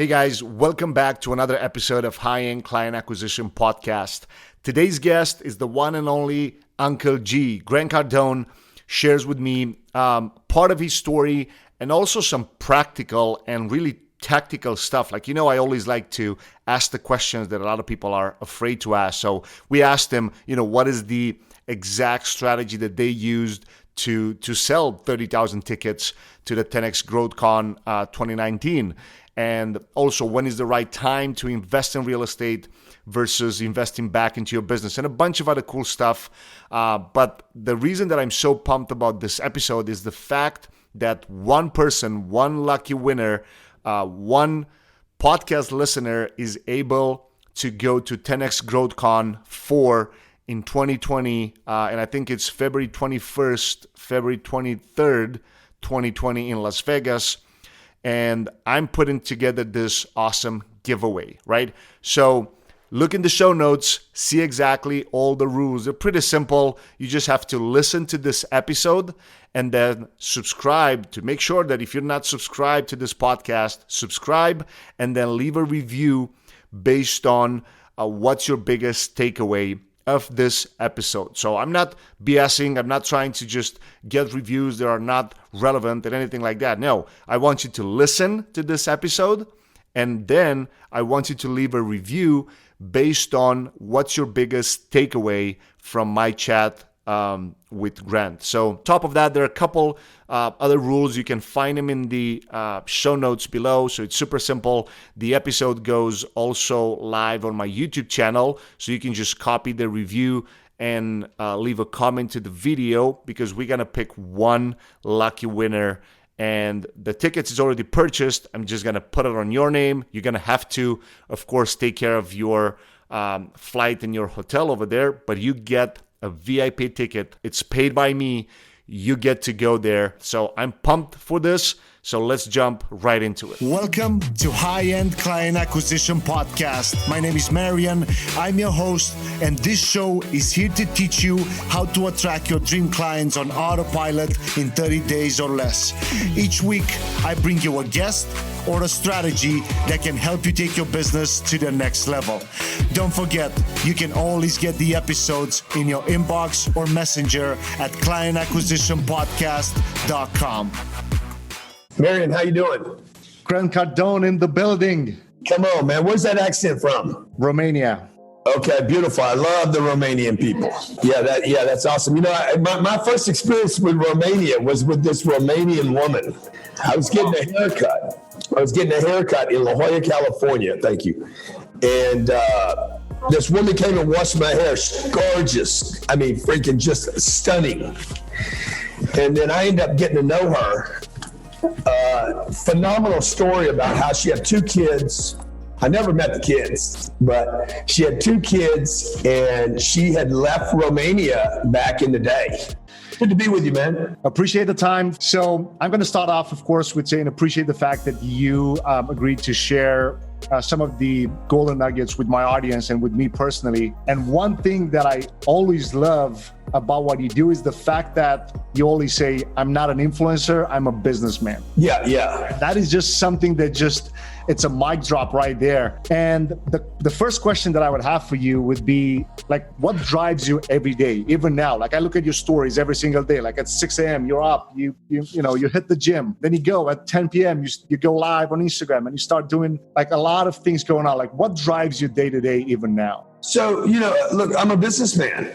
Hey guys, welcome back to another episode of High-End Client Acquisition Podcast. Today's guest is the one and only Uncle G. Grant Cardone shares with me part of his story and also some practical and really tactical stuff. I always like to ask the questions that a lot of people are afraid to ask. So we asked him, what is the exact strategy that they used to sell 30,000 tickets to the 10X GrowthCon 2019. And also, when is the right time to invest in real estate versus investing back into your business, and a bunch of other cool stuff. But the reason that I'm so pumped about this episode is the fact that one person, one lucky winner, one podcast listener is able to go to 10X GrowthCon 4 in 2020. And I think it's February 21st, February 23rd, 2020 in Las Vegas. And I'm putting together this awesome giveaway, right? So look in the show notes, see exactly all the rules. They're pretty simple. You just have to listen to this episode and then subscribe to make sure that if you're not subscribed to this podcast, subscribe and then leave a review based on what's your biggest takeaway of this episode. So I'm not BSing. I'm not trying to just get reviews that are not relevant and anything like that. No, I want you to listen to this episode and then I want you to leave a review based on what's your biggest takeaway from my chat with Grant. So top of that, there are a couple other rules. You can find them in the show notes below. So it's super simple. The episode goes also live on my YouTube channel. So you can just copy the review and leave a comment to the video because we're going to pick one lucky winner. And the tickets is already purchased. I'm just going to put it on your name. You're going to have to, of course, take care of your flight and your hotel over there. But you get a VIP ticket. It's paid by me. You get to go there. So I'm pumped for this. So let's jump right into it. Welcome to High-End Client Acquisition Podcast. My name is Marian. I'm your host, and this show is here to teach you how to attract your dream clients on autopilot in 30 days or less. Each week, I bring you a guest or a strategy that can help you take your business to the next level. Don't forget, you can always get the episodes in your inbox or messenger at clientacquisitionpodcast.com. Marian, how you doing? Grant Cardone in the building. Come on, man. Where's that accent from? Romania. Okay, beautiful. I love the Romanian people. That's awesome. My first experience with Romania was with this Romanian woman. I was getting a haircut in La Jolla, California. Thank you. And this woman came and washed my hair. Gorgeous. I mean, freaking just stunning. And then I ended up getting to know her. Phenomenal story about how she had two kids. I never met the kids, but she had two kids and she had left Romania back in the day. Good to be with you, man. Appreciate the time. So I'm going to start off, of course, with saying appreciate the fact that you agreed to share some of the golden nuggets with my audience and with me personally. And one thing that I always love about what you do is the fact that you always say, I'm not an influencer, I'm a businessman. Yeah. That is just something that it's a mic drop right there. And the first question that I would have for you would be what drives you every day, even now? I look at your stories every single day, at 6 a.m., you're up, you hit the gym, then you go at 10 p.m., you go live on Instagram and you start doing a lot of things going on. What drives you day to day, even now? So, look, I'm a businessman,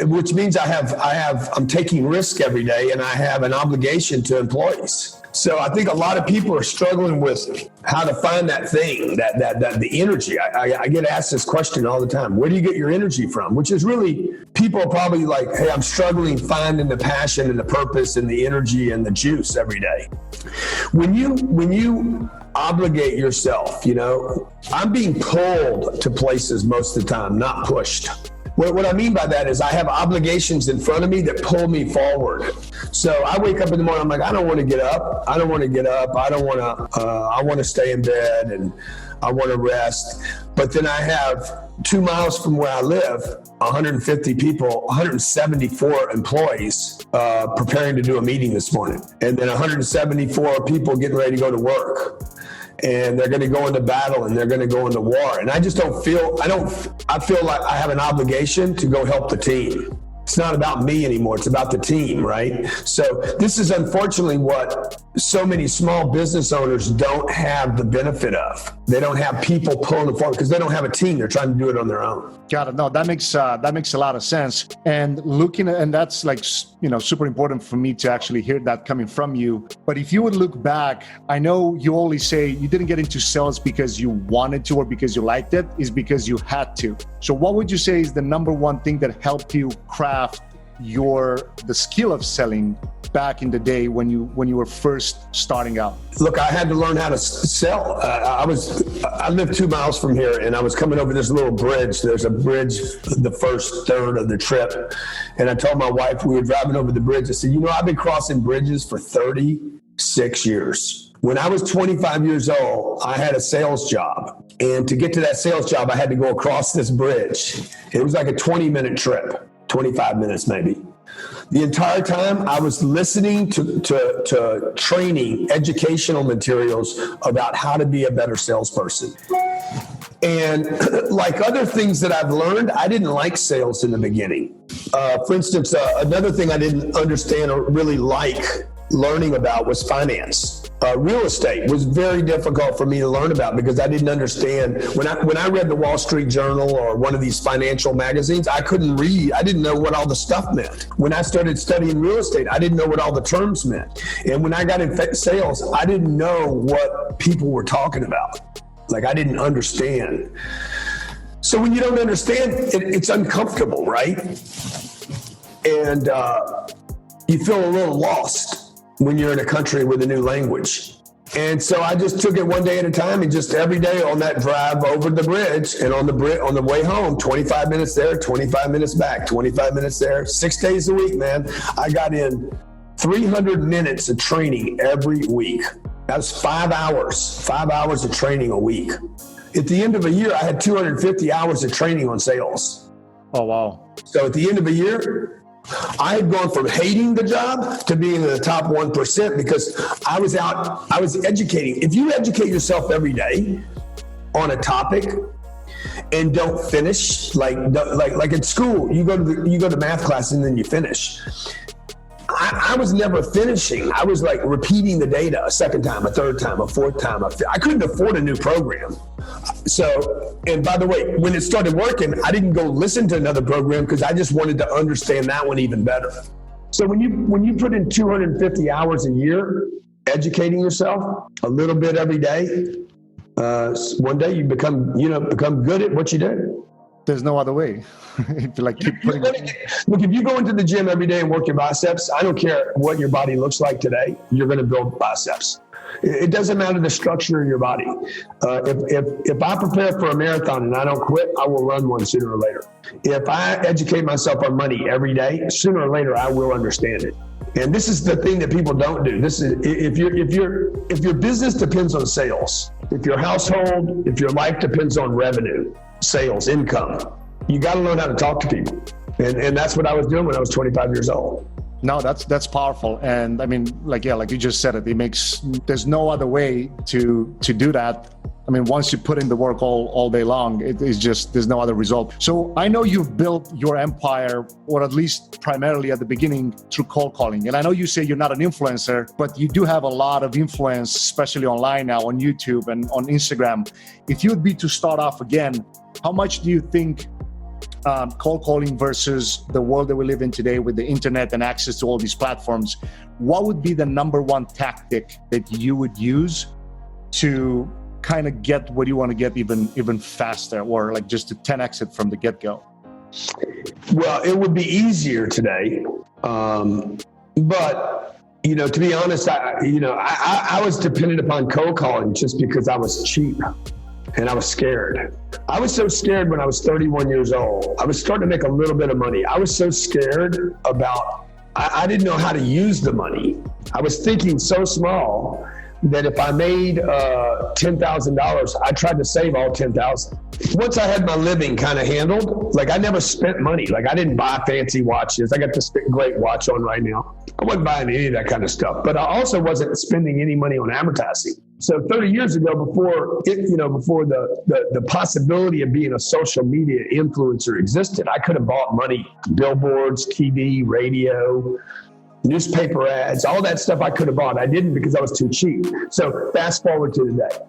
which means I'm taking risk every day and I have an obligation to employees. So I think a lot of people are struggling with how to find that thing, that the energy. I get asked this question all the time. Where do you get your energy from? Which is really, people are probably like, hey, I'm struggling finding the passion and the purpose and the energy and the juice every day. When you obligate yourself, I'm being pulled to places most of the time, not pushed. What I mean by that is I have obligations in front of me that pull me forward. So I wake up in the morning, I'm like, I don't want to get up. I want to stay in bed and I want to rest. But then I have 2 miles from where I live, 150 people, 174 employees preparing to do a meeting this morning. And then 174 people getting ready to go to work. and they're going to go into battle and they're going to go into war. And I just I feel like I have an obligation to go help the team. It's not about me anymore. It's about the team, right? So this is unfortunately what so many small business owners don't have the benefit of. They don't have people pulling them forward because they don't have a team. They're trying to do it on their own. Got it. No, that makes a lot of sense. And and that's like, super important for me to actually hear that coming from you. But if you would look back, I know you always say you didn't get into sales because you wanted to or because you liked it, is because you had to. So what would you say is the number one thing that helped you craft the skill of selling back in the day when you were first starting out? Look, I had to learn how to sell. I lived 2 miles from here, and I was coming over this little bridge. There's a bridge the first third of the trip, and I told my wife, we were driving over the bridge, I said, I've been crossing bridges for 36 years. When I was 25 years old, I had a sales job, and to get to that sales job, I had to go across this bridge. It was like a 20-minute trip. 25 minutes maybe. The entire time I was listening to training, educational materials about how to be a better salesperson. And like other things that I've learned, I didn't like sales in the beginning. For instance, another thing I didn't understand or really like learning about was finance. Real estate was very difficult for me to learn about because I didn't understand. When I read the Wall Street Journal or one of these financial magazines, I couldn't read. I didn't know what all the stuff meant. When I started studying real estate, I didn't know what all the terms meant. And when I got in sales, I didn't know what people were talking about. Like I didn't understand. So when you don't understand, it's uncomfortable, right? And you feel a little lost when you're in a country with a new language. And so I just took it one day at a time, and just every day on that drive over the bridge and on the way home, 25 minutes there, 25 minutes back, 25 minutes there, 6 days a week, man. I got in 300 minutes of training every week. That was 5 hours of training a week. At the end of a year, I had 250 hours of training on sales. Oh, wow. So at the end of a year, I had gone from hating the job to being in the top 1% because I was educating. If you educate yourself every day on a topic and don't finish, like at school, you go to math class and then you finish. I was never finishing. I was like repeating the data a second time, a third time, a fourth time. I couldn't afford a new program. So, and by the way, when it started working, I didn't go listen to another program because I just wanted to understand that one even better. So when you put in 250 hours a year educating yourself a little bit every day, one day you become good at what you do. There's no other way. Look, if you go into the gym every day and work your biceps, I don't care what your body looks like today, you're going to build biceps. It doesn't matter the structure of your body. If I prepare for a marathon and I don't quit, I will run one sooner or later. If I educate myself on money every day, sooner or later I will understand it. And this is the thing that people don't do. This is if your business depends on sales, if your household, if your life depends on revenue, sales, income, you got to learn how to talk to people. And that's what I was doing when I was 25 years old. No, that's powerful. And I mean, like you just said it, there's no other way to do that. I mean, once you put in the work all day long, there's no other result. So I know you've built your empire, or at least primarily at the beginning, through cold calling. And I know you say you're not an influencer, but you do have a lot of influence, especially online now on YouTube and on Instagram. If you would be to start off again, how much do you think cold calling versus the world that we live in today with the internet and access to all these platforms, what would be the number one tactic that you would use to kind of get what you want to get even faster, or like just to 10x it from the get-go? Well, it would be easier today. But, to be honest, I was dependent upon cold calling just because I was cheap. And I was scared. I was so scared when I was 31 years old. I was starting to make a little bit of money. I was so scared I didn't know how to use the money. I was thinking so small that if I made $10,000, I tried to save all $10,000. Once I had my living kind of handled, like I never spent money. Like I didn't buy fancy watches. I got this great watch on right now. I wasn't buying any of that kind of stuff, but I also wasn't spending any money on advertising. So 30 years ago, before the possibility of being a social media influencer existed, I could have bought money, billboards, TV, radio, newspaper ads, all that stuff I could have bought. I didn't because I was too cheap. So fast forward to today.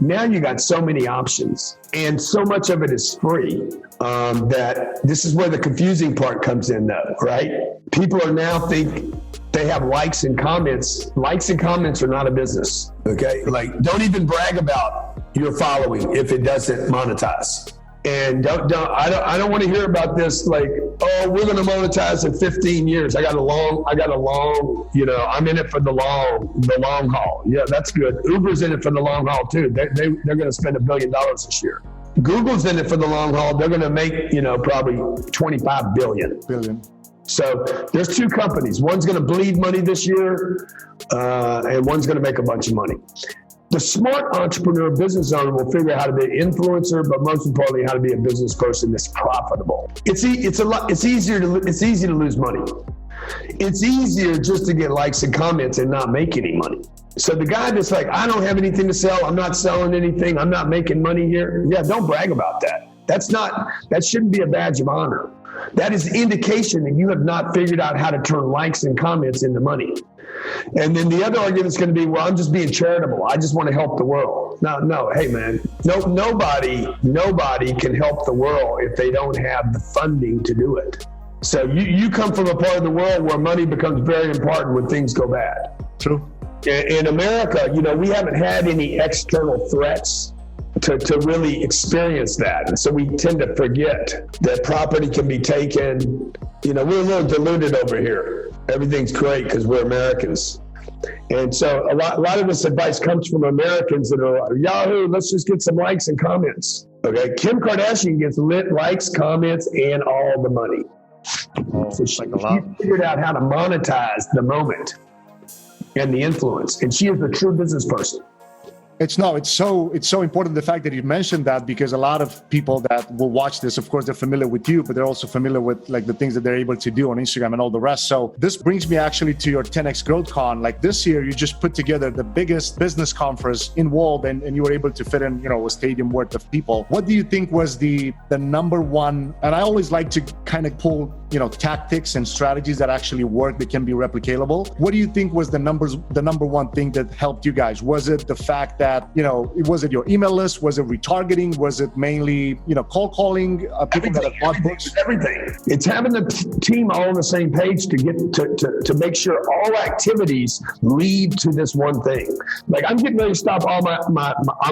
Now you got so many options, and so much of it is free, that this is where the confusing part comes in though, right? People are now think they have likes and comments. Likes and comments are not a business, okay? Like, don't even brag about your following if it doesn't monetize. And I don't want to hear about this like, oh, we're going to monetize in 15 years. I got a long, I'm in it for the long haul. Yeah, that's good. Uber's in it for the long haul too. They're going to spend $1 billion this year. Google's in it for the long haul. They're going to make, probably 25 billion. So there's two companies. One's going to bleed money this year, and one's going to make a bunch of money. The smart entrepreneur, business owner will figure out how to be an influencer, but most importantly, how to be a business person that's profitable. It's easy to lose money. It's easier just to get likes and comments and not make any money. So the guy that's like, I don't have anything to sell. I'm not selling anything. I'm not making money here. Yeah, don't brag about that. That shouldn't be a badge of honor. That is indication that you have not figured out how to turn likes and comments into money. And then the other argument is going to be, well, I'm just being charitable. I just want to help the world. No, hey man, nobody can help the world if they don't have the funding to do it. So you come from a part of the world where money becomes very important when things go bad. True. In America, we haven't had any external threats to really experience that. And so we tend to forget that property can be taken. We're a little diluted over here. Everything's great because we're Americans. And so a lot of this advice comes from Americans that are like, Yahoo, let's just get some likes and comments. Okay, Kim Kardashian gets likes, comments, and all the money. So she figured out how to monetize the moment and the influence. And she is a true business person. It's so important, the fact that you mentioned that, because a lot of people that will watch this, of course, they're familiar with you, but they're also familiar with like the things that they're able to do on Instagram and all the rest. So this brings me actually to your 10X Growth Con. Like this year, you just put together the biggest business conference in world, and you were able to fit in, a stadium worth of people. What do you think was the number one? And I always like to kind of pull, tactics and strategies that actually work, that can be replicatable. What do you think was the number one thing that helped you guys? Was it the fact that, was it your email list? Was it retargeting? Was it mainly, cold calling? People that have bought books? Everything. It's having the team all on the same page to get to make sure all activities lead to this one thing. Like I'm getting ready to stop all I'm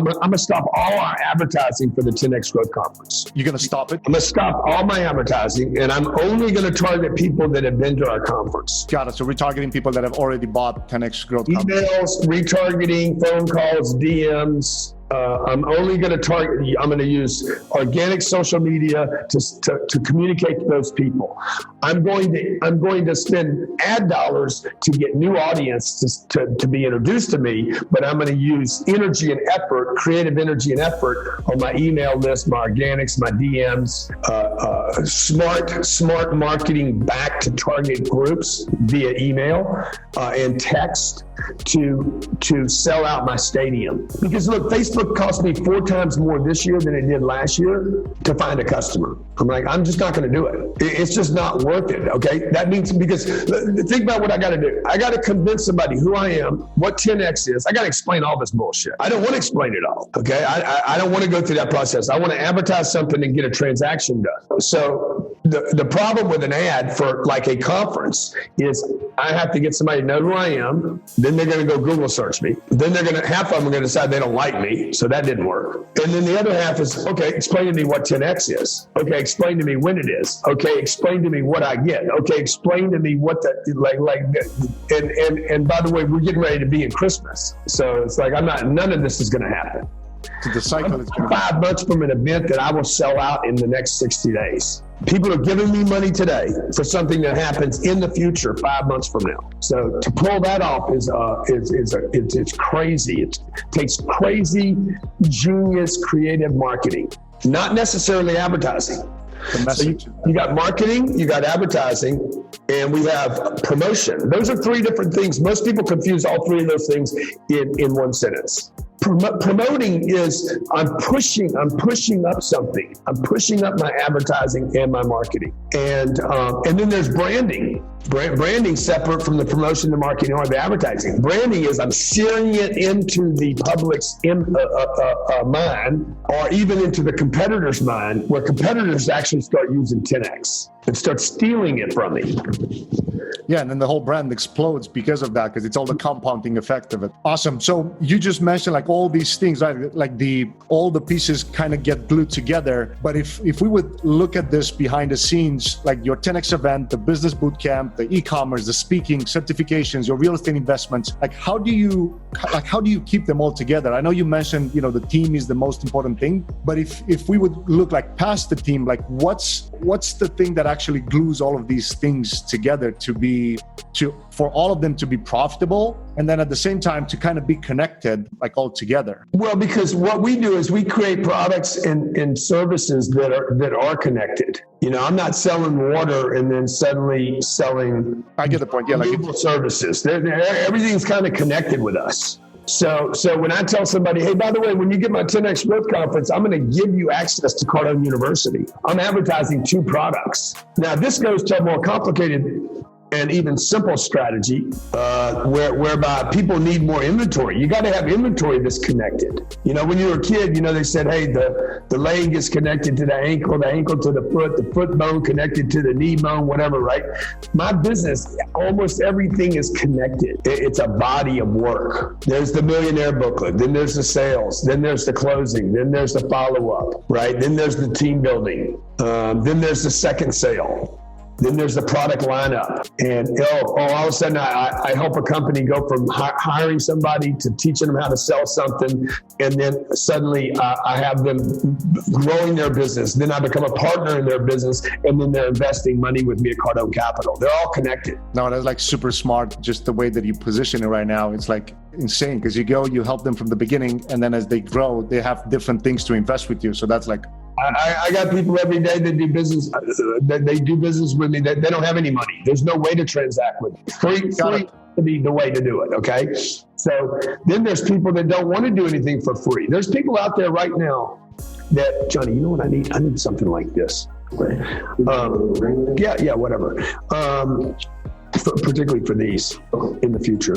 going to stop all our advertising for the 10X Growth Conference. You're going to stop it? I'm going to stop all my advertising, and I'm only going to target people that have been to our conference. Got it. So retargeting people that have already bought 10X Growth Conference. Emails, retargeting, phone calls, DMs. I'm only going to target. I'm going to use organic social media to communicate to those people. I'm going to spend ad dollars to get new audience to be introduced to me, but I'm going to use energy and effort, creative energy and effort on my email list, my organics, my DMs, smart marketing back to target groups via email and text to sell out my stadium. Because look, Facebook cost me 4 times more this year than it did last year to find a customer. I'm like, I'm just not going to do it. It's just not worth it. Okay. That means, because think about what I got to do. I got to convince somebody who I am, what 10X is. I got to explain all this bullshit. I don't want to explain it all. Okay. I don't want to go through that process. I want to advertise something and get a transaction done. So the problem with an ad for like a conference is I have to get somebody to know who I am. Then they're going to go Google search me. Then half of them are going to decide they don't like me. So that didn't work. And then the other half is, okay, explain to me what 10X is. Okay, explain to me when it is. Okay, explain to me what I get. Okay, explain to me what and by the way, we're getting ready to be in Christmas. So it's like, none of this is going to happen. So the cycle is 5 months from an event that I will sell out in the next 60 days. People are giving me money today for something that happens in the future 5 months from now. So to pull that off it's crazy. It takes crazy, genius, creative marketing, not necessarily advertising. The message. So you got marketing, you got advertising, and we have promotion. Those are three different things. Most people confuse all three of those things in one sentence. Promoting is I'm pushing up something. I'm pushing up my advertising and my marketing. And then there's branding. Branding separate from the promotion, the marketing, or the advertising. Branding is I'm searing it into the public's mind, or even into the competitor's mind, where competitors actually start using 10X and start stealing it from me. Yeah, and then the whole brand explodes because of that, because it's all the compounding effect of it. Awesome. So you just mentioned like all these things, right? Like all the pieces kind of get glued together. But if we would look at this behind the scenes, like your 10X event, the business bootcamp, the e-commerce, the speaking, certifications, your real estate investments, like how do you keep them all together? I know you mentioned, the team is the most important thing, but if we would look like past the team, like what's the thing that actually glues all of these things together for all of them to be profitable, and then at the same time to kind of be connected, like all together? Well, because what we do is we create products and services that are connected. I'm not selling water and then suddenly selling. I get the point. Yeah, like services. Everything's kind of connected with us. So when I tell somebody, hey, by the way, when you get my 10X Growth Conference, I'm going to give you access to Cardone University. I'm advertising 2 products. Now, this goes to a more complicated and even simple strategy whereby people need more inventory. You got to have inventory that's connected. When you were a kid, they said, hey, the leg is connected to the ankle to the foot bone connected to the knee bone, whatever, right? My business, almost everything is connected. It's a body of work. There's the millionaire booklet, then there's the sales, then there's the closing, then there's the follow-up, right? Then there's the team building, then there's the second sale. Then there's the product lineup. And all of a sudden, I help a company go from hiring somebody to teaching them how to sell something. And then suddenly I have them growing their business. Then I become a partner in their business. And then they're investing money with me at Cardone Capital. They're all connected. No, that's like super smart. Just the way that you position it right now. It's like insane because you help them from the beginning. And then as they grow, they have different things to invest with you. So that's like, I got people every day that do business. They do business with me. They don't have any money. There's no way to transact with me. Free to be the way to do it. Okay. So then there's people that don't want to do anything for free. There's people out there right now that, Johnny, you know what I need? I need something like this. Yeah, whatever. Particularly for these in the future.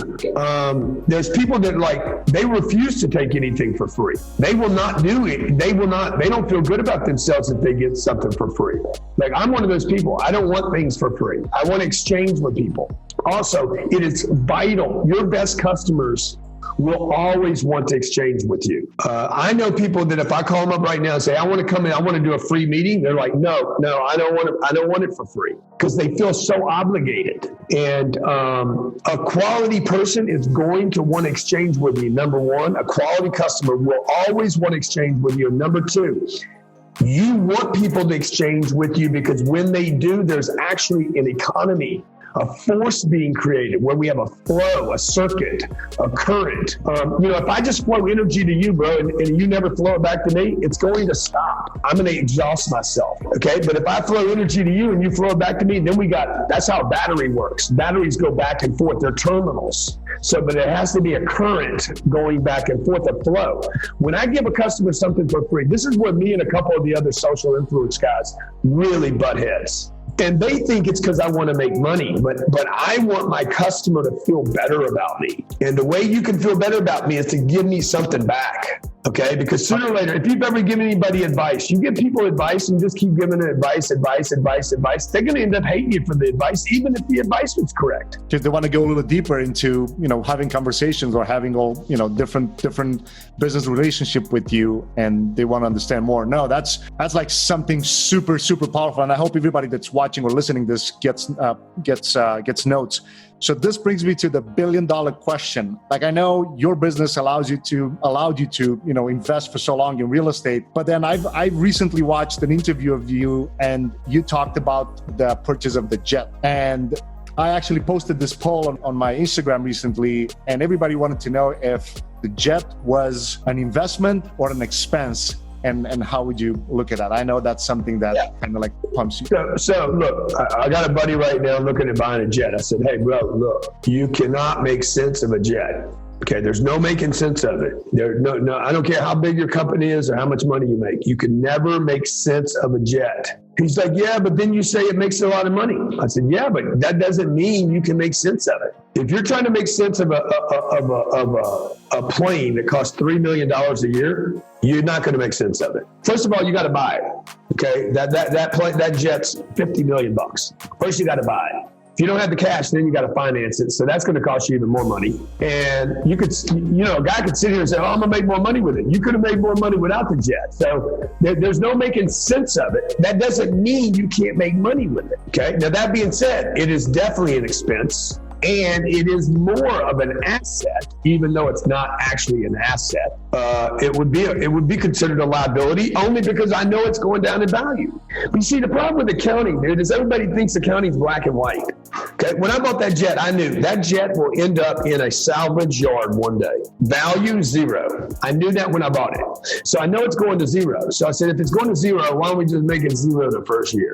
There's people that they refuse to take anything for free. They will not do it. They don't feel good about themselves if they get something for free. Like I'm one of those people. I don't want things for free. I want to exchange with people. Also, it is vital. Your best customers will always want to exchange with you. I know people that if I call them up right now and say, I want to come in, I want to do a free meeting. They're like, no, I don't want it for free, because they feel so obligated. And a quality person is going to want to exchange with you. Number one, a quality customer will always want to exchange with you. And number two, you want people to exchange with you, because when they do, there's actually an economy, a force being created where we have a flow, a circuit, a current. If I just flow energy to you, bro, and you never flow it back to me, it's going to stop. I'm going to exhaust myself. Okay. But if I flow energy to you and you flow it back to me, then that's how a battery works. Batteries go back and forth. They're terminals. But it has to be a current going back and forth, a flow. When I give a customer something for free, this is where me and a couple of the other social influence guys really butt heads. And they think it's because I want to make money, but I want my customer to feel better about me. And the way you can feel better about me is to give me something back. Okay, because sooner or later, if you've ever given anybody advice, you give people advice and just keep giving them advice, they're going to end up hating you for the advice, even if the advice was correct. Because they want to go a little deeper into, having conversations or having all, different business relationship with you, and they want to understand more. No, that's like something super, super powerful. And I hope everybody that's watching or listening this gets notes. So this brings me to the $1 billion question. Like, I know your business allowed you to, invest for so long in real estate, but then I recently watched an interview of you, and you talked about the purchase of the jet. And I actually posted this poll on my Instagram recently, and everybody wanted to know if the jet was an investment or an expense. and how would you look at that? I know that's something that kind of like pumps you. So look, I got a buddy right now looking at buying a jet. I said, hey, bro, look, you cannot make sense of a jet. Okay, there's no making sense of it. No, I don't care how big your company is or how much money you make. You can never make sense of a jet. He's like, yeah, but then you say it makes a lot of money. I said, yeah, but that doesn't mean you can make sense of it. If you're trying to make sense of a plane that costs $3 million a year, you're not going to make sense of it. First of all, you got to buy it. Okay, that jet's $50 million. First, you got to buy it. If you don't have the cash, then you got to finance it. So that's going to cost you even more money. And you could, a guy could sit here and say, oh, I'm going to make more money with it. You could have made more money without the jet. So there's no making sense of it. That doesn't mean you can't make money with it. Okay. Now, that being said, it is definitely an expense. And it is more of an asset, even though it's not actually an asset. It would be considered a liability only because I know it's going down in value. But you see, the problem with accounting, dude, is everybody thinks accounting is black and white. Okay, when I bought that jet, I knew that jet will end up in a salvage yard one day. Value, zero. I knew that when I bought it. So I know it's going to zero. So I said, if it's going to zero, why don't we just make it zero the first year?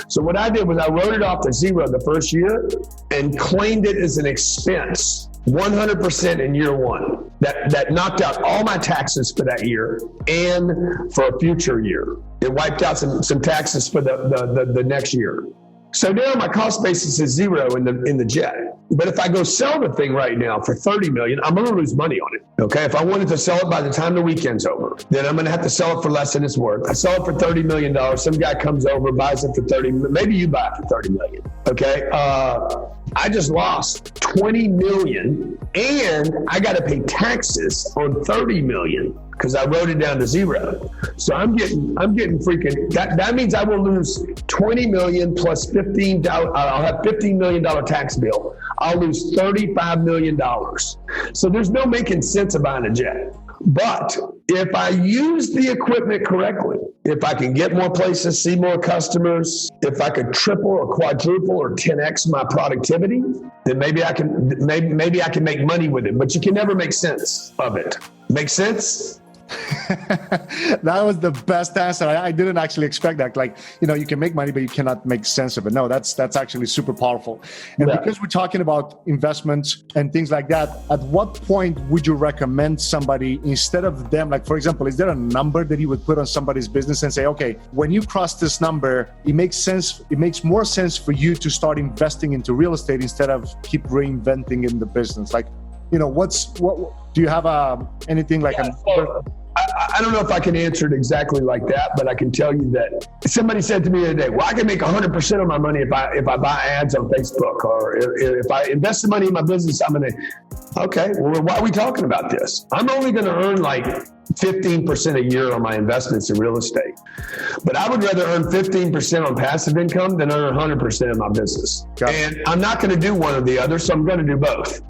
So what I did was I wrote it off to zero the first year and claimed it as an expense, 100% in year one. That knocked out all my taxes for that year and for a future year. It wiped out some taxes for the next year. So now my cost basis is zero in the jet. But if I go sell the thing right now for $30 million, I'm going to lose money on it. Okay, if I wanted to sell it by the time the weekend's over, then I'm going to have to sell it for less than it's worth. I sell it for $30 million. Some guy comes over, buys it for $30 million. Maybe you buy it for $30 million. Okay, I just lost $20 million, and I got to pay taxes on $30 million because I wrote it down to zero. So I'm getting freaking. That means I will lose $20 million plus $15. I'll have $15 million tax bill. I'll lose $35 million. So there's no making sense of buying a jet. But if I use the equipment correctly, if I can get more places, see more customers, if I could triple or quadruple or 10x my productivity, then maybe I can make money with it. But you can never make sense of it. Make sense? That was the best answer. I didn't actually expect that. Like, you can make money, but you cannot make sense of it. No, that's actually super powerful. And because we're talking about investments and things like that, at what point would you recommend somebody, instead of them, like, for example, is there a number that you would put on somebody's business and say, okay, when you cross this number, it makes sense. It makes more sense for you to start investing into real estate instead of keep reinventing in the business. Like, what do you have anything like I don't know if I can answer it exactly like that, but I can tell you that somebody said to me the other day, well, I can make 100% of my money if I buy ads on Facebook, or if I invest the money in my business, I'm going to, okay, well, why are we talking about this? I'm only going to earn like 15% a year on my investments in real estate. But I would rather earn 15% on passive income than earn 100% in my business. And I'm not going to do one or the other, so I'm going to do both.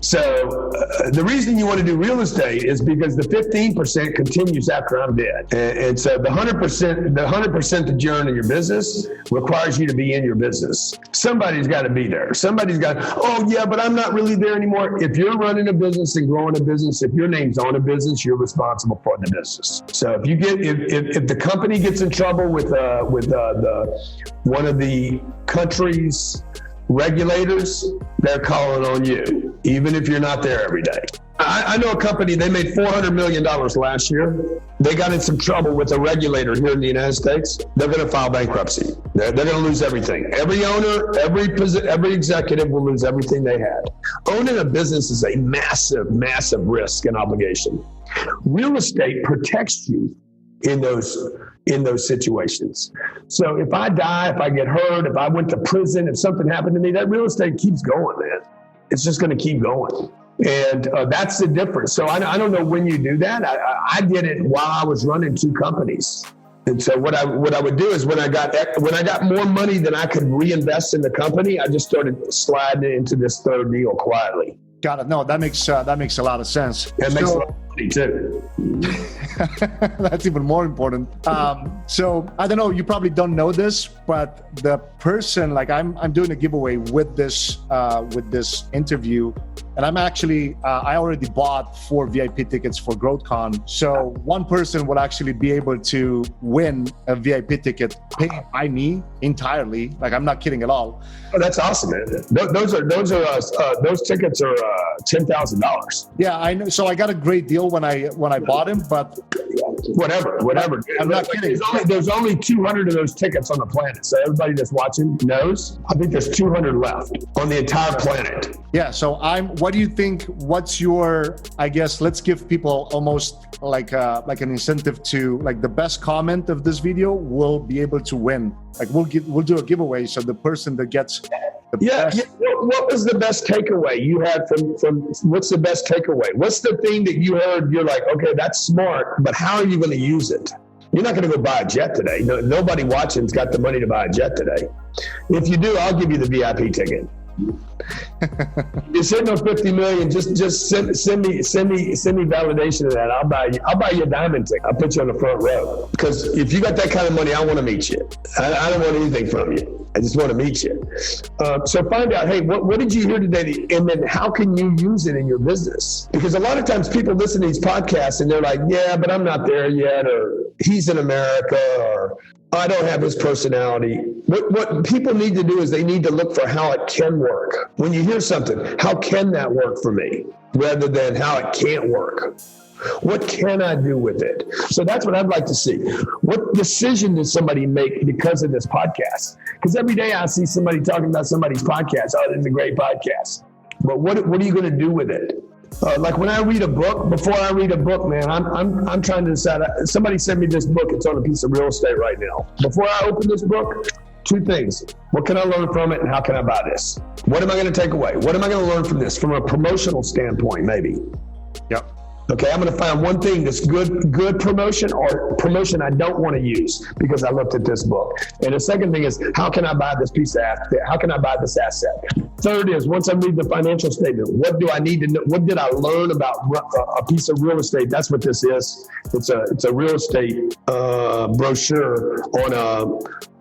So the reason you want to do real estate is because the 15% continues after I'm dead. And so the 100% that you earn in your business requires you to be in your business. Somebody's got to be there. Somebody's got, oh yeah, but I'm not really there anymore. If you're running a business and growing a business, if your name's on a business, you're responsible for the business. So if the company gets in trouble with one of the country's regulators, they're calling on you, even if you're not there every day. I know a company, they made $400 million last year. They got in some trouble with a regulator here in the United States. They're going to file bankruptcy. They're going to lose everything. Every owner, every executive will lose everything they had. Owning a business is a massive, massive risk and obligation. Real estate protects you in those situations. So if I die, if I get hurt, if I went to prison, if something happened to me, that real estate keeps going, man. It's just going to keep going. And that's the difference. So I don't know when you do that. I did it while I was running two companies. And so what I would do is when I got more money than I could reinvest in the company, I just started sliding into this third deal quietly. Got it. No, that makes a lot of sense. It makes a lot of money too. That's even more important. So I don't know, you probably don't know this, but the person, like I'm doing a giveaway with this interview. And I'm actually, I already bought 4 VIP tickets for GrowthCon. So one person will actually be able to win a VIP ticket paid by me entirely. Like, I'm not kidding at all. Oh, that's awesome, man. Those tickets are $10,000. Yeah, I know. So I got a great deal when I bought him, but whatever. I'm not kidding. There's only 200 of those tickets on the planet. So everybody that's watching knows. I think there's 200 left on the entire planet. Yeah. So what do you think? What's your? I guess let's give people almost like an incentive to, like, the best comment of this video will be able to win. Like, we'll do a giveaway. So the person that gets the best. What was the best takeaway you had from what's the best takeaway? What's the thing that you heard? You're like, okay, that's smart, but how are you going to use it? You're not going to go buy a jet today. Nobody watching's got the money to buy a jet today. If you do, I'll give you the VIP ticket. You're sitting on 50 million. Just send me validation of that. I'll buy you a diamond ticket. I'll put you on the front row. Because if you got that kind of money, I want to meet you. I don't want anything from you. I just want to meet you. So find out, hey, what did you hear today? And then how can you use it in your business? Because a lot of times people listen to these podcasts and they're like, yeah, but I'm not there yet, or he's in America, or I don't have his personality. What people need to do is they need to look for how it can work. When you hear something, how can that work for me? Rather than how it can't work. What can I do with it? So that's what I'd like to see. What decision did somebody make because of this podcast? Because every day I see somebody talking about somebody's podcast. Oh, this is a great podcast. But what are you going to do with it? Like when I read a book, before I read a book, man, I'm trying to decide. Somebody sent me this book. It's on a piece of real estate right now. Before I open this book, 2 things. What can I learn from it, and how can I buy this? What am I going to take away? What am I going to learn from this? From a promotional standpoint, maybe. Yep. Okay, I'm going to find one thing that's good promotion, or promotion I don't want to use because I looked at this book. And the second thing is, how can I buy this piece of asset? How can I buy this asset? Third is, once I read the financial statement, what do I need to know? What did I learn about a piece of real estate? That's what this is. It's a real estate brochure on a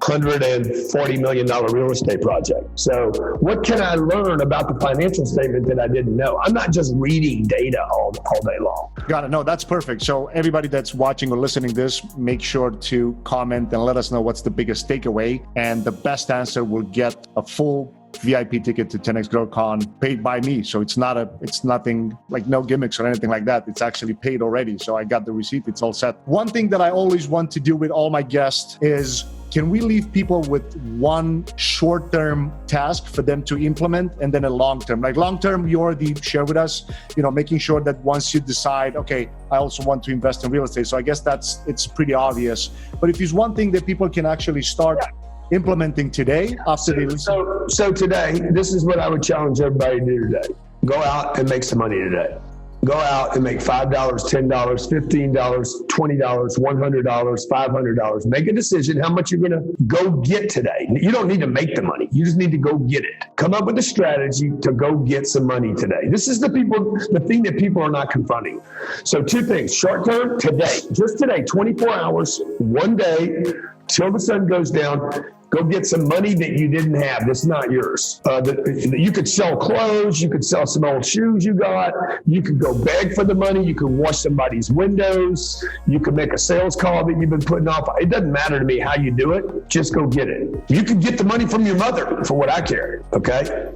$140 million real estate project. So what can I learn about the financial statement that I didn't know? I'm not just reading data all day long. Got it. No, that's perfect. So everybody that's watching or listening to this, make sure to comment and let us know what's the biggest takeaway. And the best answer will get a full VIP ticket to 10X GrowthCon paid by me. So it's nothing like, no gimmicks or anything like that. It's actually paid already. So I got the receipt. It's all set. One thing that I always want to do with all my guests is, can we leave people with one short-term task for them to implement and then a long-term? Like long-term, you already shared with us, making sure that once you decide, okay, I also want to invest in real estate. So I guess it's pretty obvious. But if there's one thing that people can actually start implementing today after they listen. So today, this is what I would challenge everybody to do today. Go out and make some money today. Go out and make $5, $10, $15, $20, $100, $500. Make a decision how much you're going to go get today. You don't need to make the money. You just need to go get it. Come up with a strategy to go get some money today. This is the thing that people are not confronting. So 2 things. Short term, today. Just today, 24 hours, one day, till the sun goes down. Go get some money that you didn't have that's not yours. You could sell clothes. You could sell some old shoes you got. You could go beg for the money. You could wash somebody's windows. You could make a sales call that you've been putting off. It doesn't matter to me how you do it. Just go get it. You could get the money from your mother, for what I care. Okay.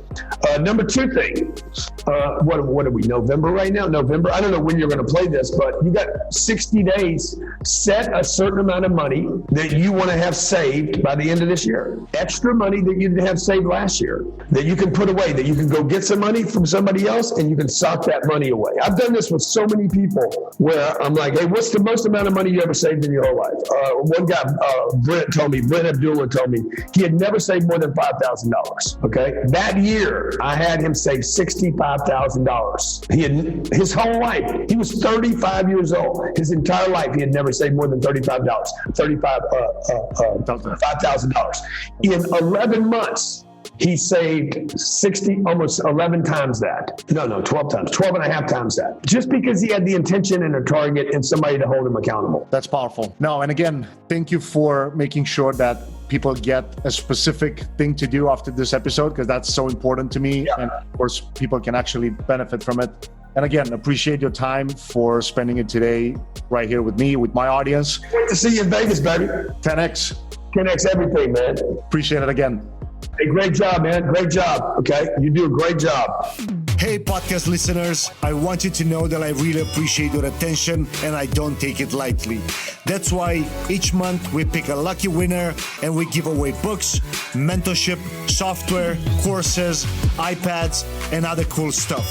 Number 2 thing. What are we? November right now? November. I don't know when you're going to play this, but you got 60 days. Set a certain amount of money that you want to have saved by the end of this year. Extra money that you didn't have saved last year that you can put away, that you can go get some money from somebody else and you can sock that money away. I've done this with so many people where I'm like, hey, what's the most amount of money you ever saved in your whole life? One guy, Brent Abdullah told me he had never saved more than $5,000. Okay. That year I had him save $65,000. He had his whole life. He was 35 years old. His entire life, he had never saved more than $5,000. In 11 months, he saved almost 11 times that. No, 12 times, 12 and a half times that. Just because he had the intention and a target and somebody to hold him accountable. That's powerful. No, and again, thank you for making sure that people get a specific thing to do after this episode, because that's so important to me. And of course, people can actually benefit from it. And again, appreciate your time for spending it today right here with me, with my audience. Great to see you in Vegas, baby. 10X. 10X everything, man. Appreciate it again. Hey, great job, man. Great job. Okay. You do a great job. Hey, podcast listeners, I want you to know that I really appreciate your attention and I don't take it lightly. That's why each month we pick a lucky winner and we give away books, mentorship, software, courses, iPads, and other cool stuff.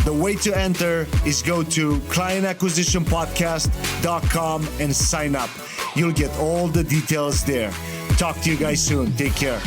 The way to enter is go to clientacquisitionpodcast.com and sign up. You'll get all the details there. Talk to you guys soon. Take care.